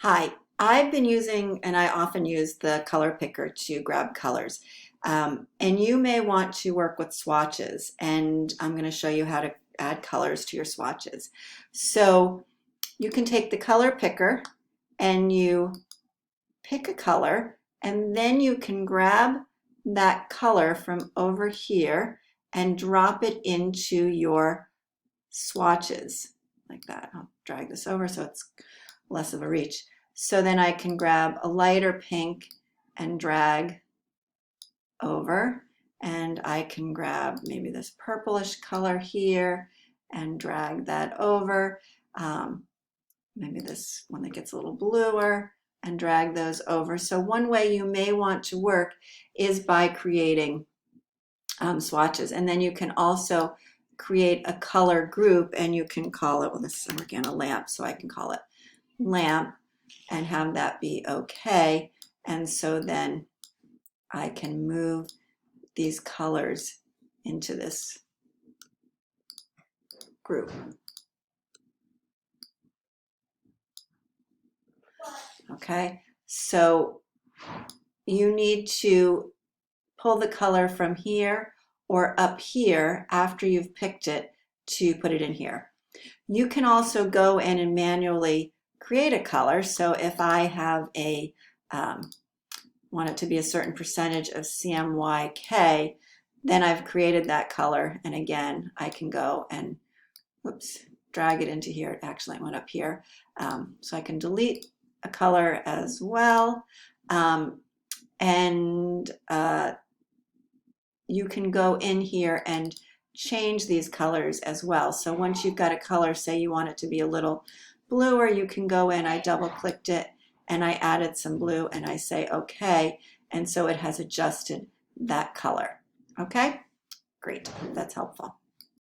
Hi, I've been using, and I often use the color picker to grab colors. And you may want to work with swatches, and I'm going to show you how to add colors to your swatches. So you can take the color picker and you pick a color, and then you can grab that color from over here and drop it into your swatches like that. I'll drag this over so it's less of a reach. So then I can grab a lighter pink and drag over, and I can grab maybe this purplish color here and drag that over. Maybe this one that gets a little bluer and drag those over. So one way you may want to work is by creating swatches, and then you can also create a color group, and you can call it, well, this is again a lamp, so I can call it lamp and have that be okay. And so then I can move these colors into this group. Okay, so you need to pull the color from here or up here after you've picked it to put it in here. You can also go in and manually create a color. So if I have a want it to be a certain percentage of CMYK, then I've created that color, and again I can go and whoops, drag it into here. Actually, I went up here, so I can delete a color as well, and you can go in here and change these colors as well. So once you've got a color, say you want it to be a little bluer, you can go in, I double clicked it and I added some blue and I say okay, and so it has adjusted that color. Okay, great, that's helpful.